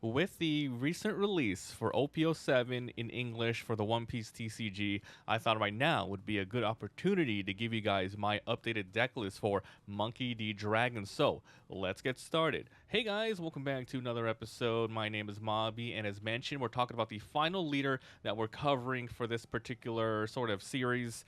With the recent release for OP07 in English for the One Piece TCG, I thought right now would be a good opportunity to give you guys my updated deck list for Monkey D Dragon. So let's get started. Hey guys, welcome back to another episode. My name is Mobby, and as mentioned, we're talking about the final leader that we're covering for this particular sort of series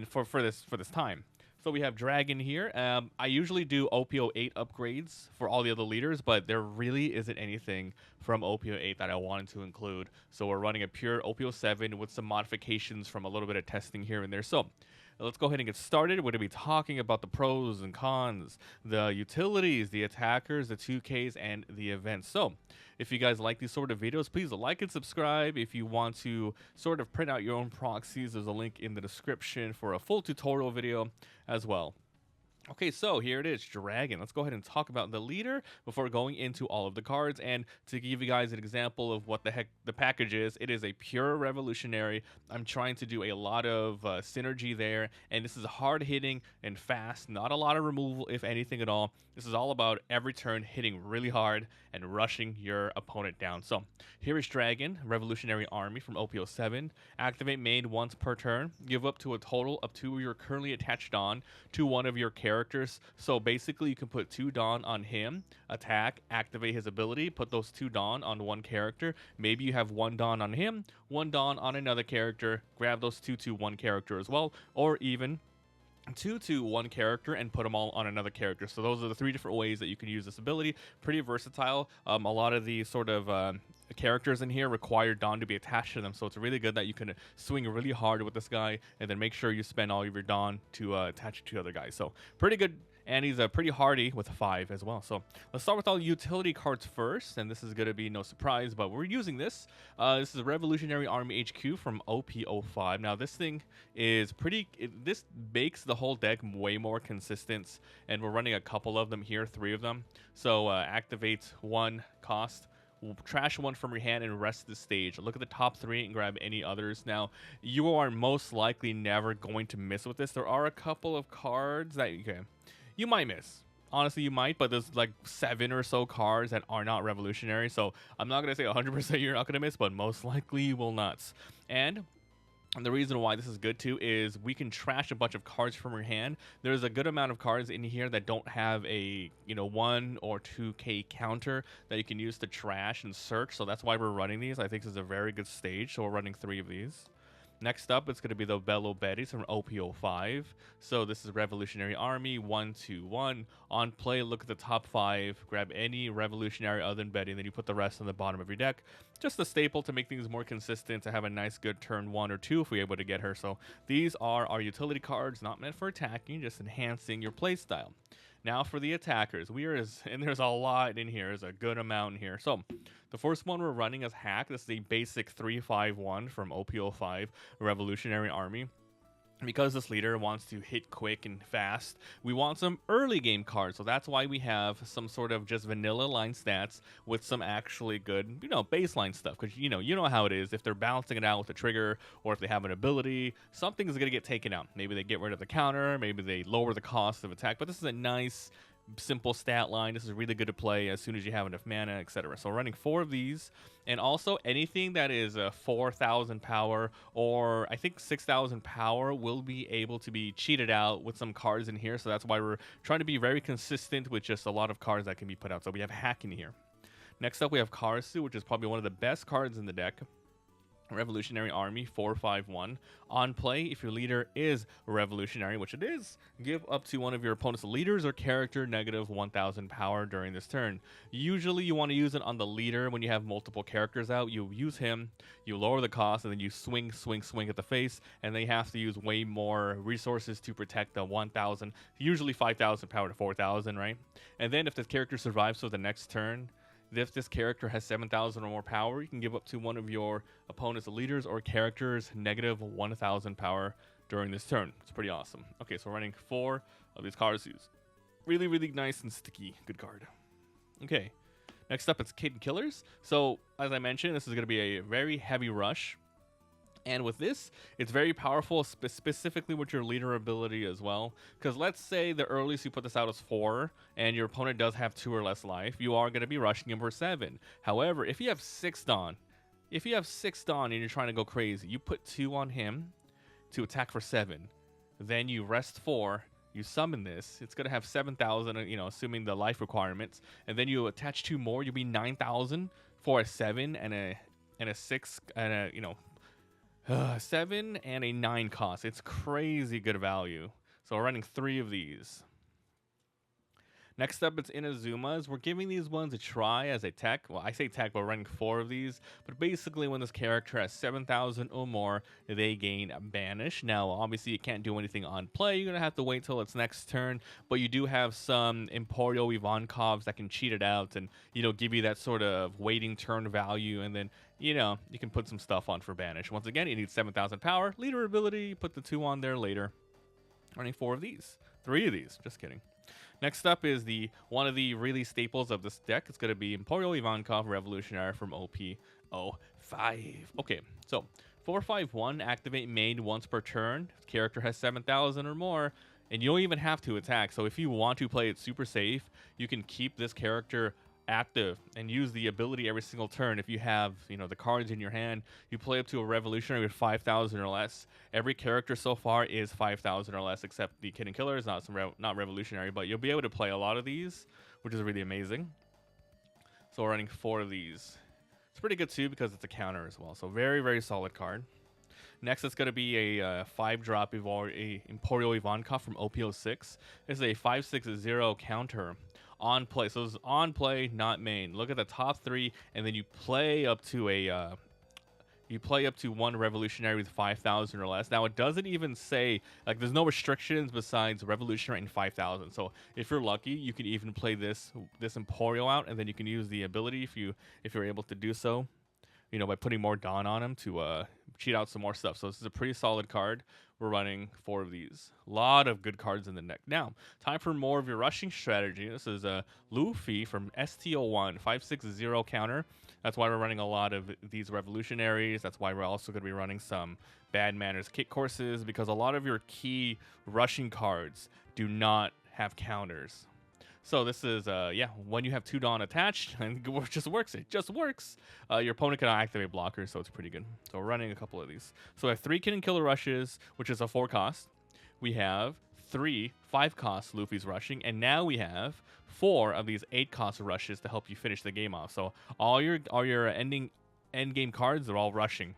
for this time. So we have Dragon here. I usually do OP08 upgrades for all the other leaders, but there really isn't anything from OP08 that I wanted to include. So we're running a pure OP07 with some modifications from a little bit of testing here and there. So let's go ahead and get started. We're going to be talking about the pros and cons, the utilities, the attackers, the 2Ks, and the events. So if you guys like these sort of videos, please like and subscribe. If you want to sort of print out your own proxies, there's a link in the description for a full tutorial video as well. Okay, so here it is, Dragon. Let's go ahead and talk about the leader before going into all of the cards. And to give you guys an example of what the heck the package is, it is a pure revolutionary. I'm trying to do a lot of synergy there, and this is hard hitting and fast, not a lot of removal, if anything at all. This is all about every turn hitting really hard and rushing your opponent down. So here is Dragon, Revolutionary Army from OP07. Activate main once per turn. Give up to a total of 2 you're currently attached on to one of your characters. So basically, you can put 2 Dawn on him, attack, activate his ability, put those 2 Dawn on one character. Maybe you have 1 Dawn on him, 1 Dawn on another character, grab those 2 to one character as well, or even 2 to one character and put them all on another character. So those are the 3 different ways that you can use this ability. Pretty versatile. A lot of the sort of characters in here require Dawn to be attached to them, so it's really good that you can swing really hard with this guy and then make sure you spend all of your Dawn to attach it to other guys. So pretty good. And he's pretty hardy with 5 as well. So let's start with all the utility cards first. And this is going to be no surprise, but we're using this. This is a Revolutionary Army HQ from OP05. Now, this thing is this makes the whole deck way more consistent. And we're running a couple of them here, 3 of them. So activate 1 cost. Trash 1 from your hand and rest the stage. Look at the top 3 and grab any others. Now, you are most likely never going to miss with this. There are a couple of cards that you might miss. Honestly, you might, but there's like 7 or so cards that are not revolutionary. So I'm not going to say 100% you're not going to miss, but most likely you will not. And the reason why this is good too is we can trash a bunch of cards from your hand. There's a good amount of cards in here that don't have a 1 or 2K counter that you can use to trash and search. So that's why we're running these. I think this is a very good stage. So we're running 3 of these. Next up, it's going to be the Bello Betties from OP05. So this is Revolutionary Army, 1-2-1. On play, look at the top 5. Grab any Revolutionary other than Betty, and then you put the rest on the bottom of your deck. Just a staple to make things more consistent, to have a nice good turn 1 or 2 if we're able to get her. So these are our utility cards, not meant for attacking, just enhancing your playstyle. Now for the attackers, and there's a lot in here. There's a good amount in here. So the first one we're running is Hack. This is a basic 3-5-1 from OP05 Revolutionary Army. Because this leader wants to hit quick and fast, we want some early game cards. So that's why we have some sort of just vanilla line stats with some actually good, baseline stuff. Because, you know how it is. If they're balancing it out with a trigger or if they have an ability, something's going to get taken out. Maybe they get rid of the counter. Maybe they lower the cost of attack. But this is a nice, simple stat line. This is really good to play as soon as you have enough mana, etc. So running 4 of these, and also anything that is 4,000 power or I think 6,000 power will be able to be cheated out with some cards in here. So that's why we're trying to be very consistent with just a lot of cards that can be put out. So we have Hack in here. Next up, we have Karasu, which is probably one of the best cards in the deck. Revolutionary Army 4-5-1. On play, if your leader is revolutionary, which it is, give up to one of your opponent's leaders or character negative 1,000 power during this turn. Usually you want to use it on the leader when you have multiple characters out. You use him, you lower the cost, and then you swing at the face, and they have to use way more resources to protect the 1,000, usually 5,000 power to 4,000, right? And then if the character survives for the next turn, if this character has 7,000 or more power, you can give up to one of your opponent's leaders or characters negative 1,000 power during this turn. It's pretty awesome. Okay, so we're running 4 of these Karasus. Really, really nice and sticky. Good card. Okay, next up it's Kaden Killers. So, as I mentioned, this is going to be a very heavy rush. And with this, it's very powerful, specifically with your leader ability as well. Because let's say the earliest you put this out is 4, and your opponent does have 2 or less life, you are going to be rushing him for 7. However, if you have 6 Dawn, and you're trying to go crazy, you put 2 on him to attack for 7. Then you rest 4. You summon this. It's gonna have 7,000, assuming the life requirements, and then you attach 2 more. You'll be 9,000 for a 7 and a 6 and a 7 and a 9 cost. It's crazy good value. So we're running 3 of these. Next up, it's Inazumas. We're giving these ones a try as a tech. Well, I say tech, but we're running 4 of these. But basically, when this character has 7,000 or more, they gain Banish. Now, obviously, you can't do anything on play. You're going to have to wait till its next turn. But you do have some Emporio Ivankovs that can cheat it out and, give you that sort of waiting turn value. And then, you can put some stuff on for Banish. Once again, you need 7,000 power. Leader ability, put the 2 on there later. Running 4 of these. 3 of these. Just kidding. Next up is one of the really staples of this deck. It's going to be Emporio Ivankov Revolutionary from OP07. Okay, so 4/5/1, activate main once per turn. If the character has 7,000 or more, and you don't even have to attack. So if you want to play it super safe, you can keep this character active and use the ability every single turn. If you have the cards in your hand, you play up to a revolutionary with 5,000 or less. Every character so far is 5,000 or less, except the Kaden Killer is not revolutionary, but you'll be able to play a lot of these, which is really amazing. So we're running 4 of these. It's pretty good too because it's a counter as well, so very, very solid card. Next, it's going to be a 5-drop Emporio Ivankov from OP06. This is a 5/6/0 counter on play. So it's on play, not main. Look at the top 3, and then you play up to one revolutionary with 5,000 or less. Now it doesn't even say there's no restrictions besides revolutionary and 5,000. So if you're lucky, you can even play this Emporio out, and then you can use the ability if you're able to do so. By putting more Dawn on him to cheat out some more stuff. So this is a pretty solid card. We're running 4 of these. A lot of good cards in the deck. Now, time for more of your rushing strategy. This is Luffy from STO1, 5/6/0 counter. That's why we're running a lot of these revolutionaries. That's why we're also going to be running some Bad Manners Kick Courses, because a lot of your key rushing cards do not have counters. So this is, when you have 2 Dawn attached, and it just works. It just works. Your opponent cannot activate blockers, so it's pretty good. So we're running a couple of these. So we have 3 Kaden Killer rushes, which is a 4 cost. We have 3 5-cost Luffy's rushing, and now we have 4 of these 8-cost rushes to help you finish the game off. So all your end game cards are all rushing.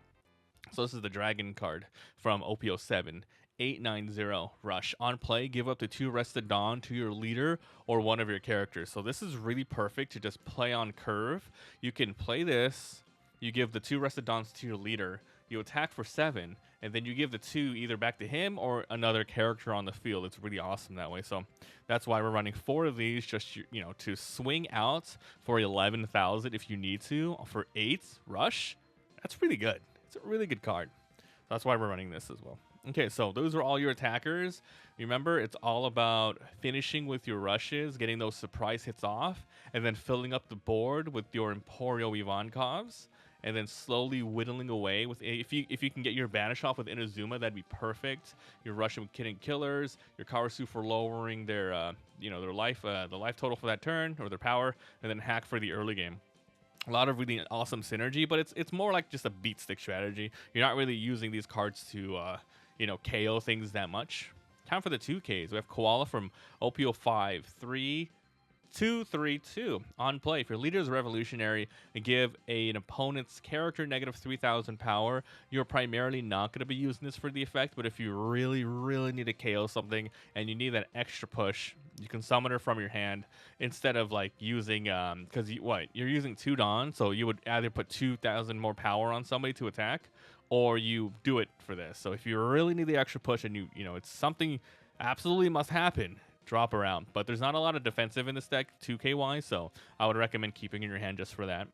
So this is the Dragon card from OP07. 890 rush. On play, give up to 2 rested Dawn to your leader or one of your characters. So this is really perfect to just play on curve. You can play this, you give the 2 rested Dawns to your leader, you attack for 7, and then you give the 2 either back to him or another character on the field. It's really awesome that way. So that's why we're running 4 of these, just to swing out for 11,000 if you need to. For 8 rush, that's really good. It's a really good card. That's why we're running this as well. Okay, so those are all your attackers. Remember, it's all about finishing with your rushes, getting those surprise hits off, and then filling up the board with your Emporio Ivankovs, and then slowly whittling away with if you can get your Banish off with Inazuma, that'd be perfect. You're rushing with Kaden Killers, your Karasu for lowering their their life, the life total for that turn or their power, and then hack for the early game. A lot of really awesome synergy, but it's more like just a beat stick strategy. You're not really using these cards to KO things that much. Time for the 2Ks. We have Koala from OP05, 3/2/3/2. On play, if your leader is revolutionary and give an opponent's character negative 3,000 power, you're primarily not going to be using this for the effect, but if you really, really need to KO something and you need that extra push, you can summon her from your hand instead of using, because you're using 2 Dawn, so you would either put 2,000 more power on somebody to attack, or you do it for this. So if you really need the extra push and it's something absolutely must happen, drop around. But there's not a lot of defensive in this deck 2K wise, so I would recommend keeping in your hand just for that.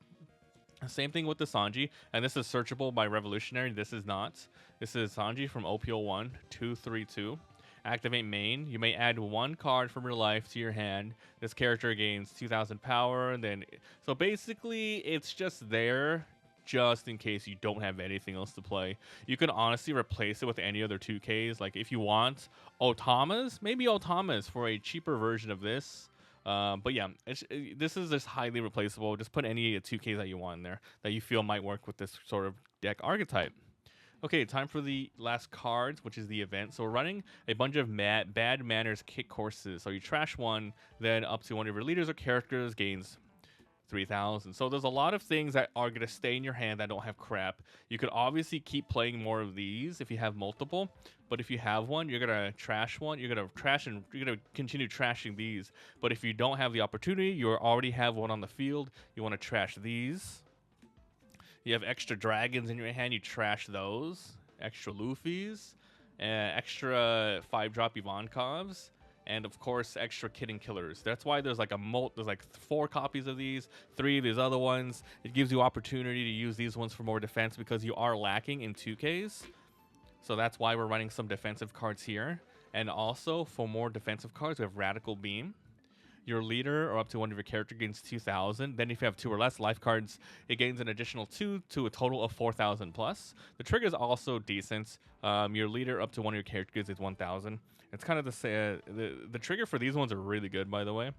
Same thing with the Sanji, and this is searchable by revolutionary. This is not. This is Sanji from OP01, 2/3/2. Activate main. You may add 1 card from your life to your hand. This character gains 2,000 power, and then so basically it's just there just in case you don't have anything else to play. You can honestly replace it with any other 2Ks. Like if you want Otamas, maybe Otamas for a cheaper version of this. But yeah, this is just highly replaceable. Just put any 2Ks that you want in there that you feel might work with this sort of deck archetype. Okay, time for the last cards, which is the event. So we're running a bunch of bad manners kick courses. So you trash one, then up to one of your leaders or characters gains 3,000. So there's a lot of things that are going to stay in your hand that don't have crap. You could obviously keep playing more of these if you have multiple, but if you have one, you're going to trash one. You're going to trash and you're going to continue trashing these. But if you don't have the opportunity, you already have one on the field, you want to trash these. You have extra dragons in your hand, you trash those. Extra Luffys, extra 5-drop Ivankovs, and of course extra Kaden Killers. That's why there's like there's like 4 copies of these, 3 of these other ones. It gives you opportunity to use these ones for more defense because you are lacking in 2Ks. So that's why we're running some defensive cards here. And also for more defensive cards, we have Radical Beam. Your leader or up to one of your character gains 2,000. Then if you have 2 or less life cards, it gains an additional 2 to a total of 4,000 plus. The trigger is also decent. Your leader up to one of your character gains is 1,000. It's kind of the trigger for these ones are really good, by the way.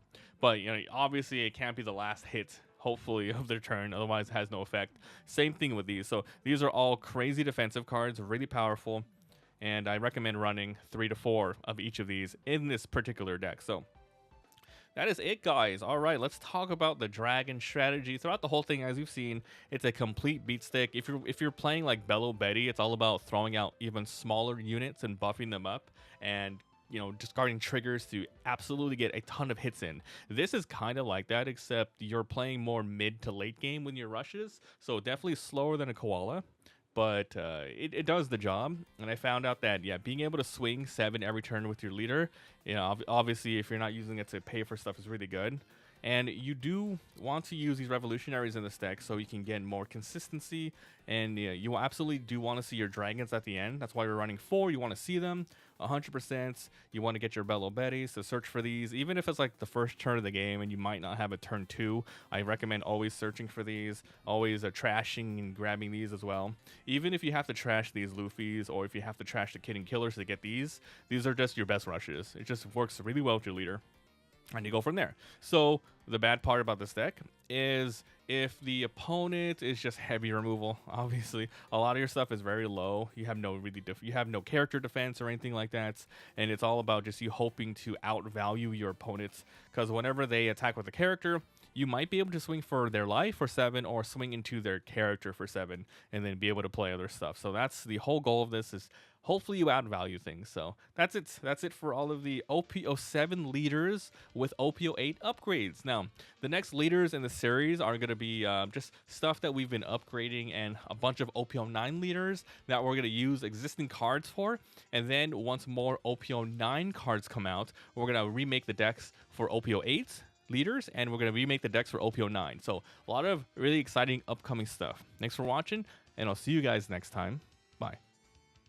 But you know, obviously it can't be the last hit, hopefully, of their turn. Otherwise, it has no effect. Same thing with these. So these are all crazy defensive cards, really powerful. And I recommend running 3 to 4 of each of these in this particular deck. So that is it, guys. All right, let's talk about the dragon strategy. Throughout the whole thing, as you've seen, it's a complete beat stick. If you're playing like Bello Betty, it's all about throwing out even smaller units and buffing them up, and you know, discarding triggers to absolutely get a ton of hits in. This is kind of like that, except you're playing more mid to late game when you rushes, so definitely slower than a Koala. But it does the job, and I found out that, yeah, being able to swing 7 every turn with your leader, you know, obviously if you're not using it to pay for stuff, is really good. And you do want to use these revolutionaries in this deck so you can get more consistency, and yeah, you absolutely do want to see your dragons at the end. That's why we're running 4. You want to see them 100%. You want to get your Bello Betties to search for these, even if it's like the first turn of the game and you might not have a turn 2. I recommend always searching for these, always trashing and grabbing these as well. Even if you have to trash these Luffys, or if you have to trash the Kaden Killers to get these are just your best rushes. It just works really well with your leader, and you go from there. So the bad part about this deck is if the opponent is just heavy removal, obviously a lot of your stuff is very low. You have no you have no character defense or anything like that, and it's all about just you hoping to outvalue your opponents, because whenever they attack with a character, you might be able to swing for their life for 7, or swing into their character for 7, and then be able to play other stuff. So that's the whole goal of this, is hopefully you outvalue things. So that's it. That's it for all of the OP07 leaders with OP08 upgrades. Now, the next leaders in the series are going to be just stuff that we've been upgrading, and a bunch of OP09 leaders that we're going to use existing cards for. And then once more OP09 cards come out, we're going to remake the decks for OP08 leaders, and we're going to remake the decks for OP09. So a lot of really exciting upcoming stuff. Thanks for watching, and I'll see you guys next time. Bye.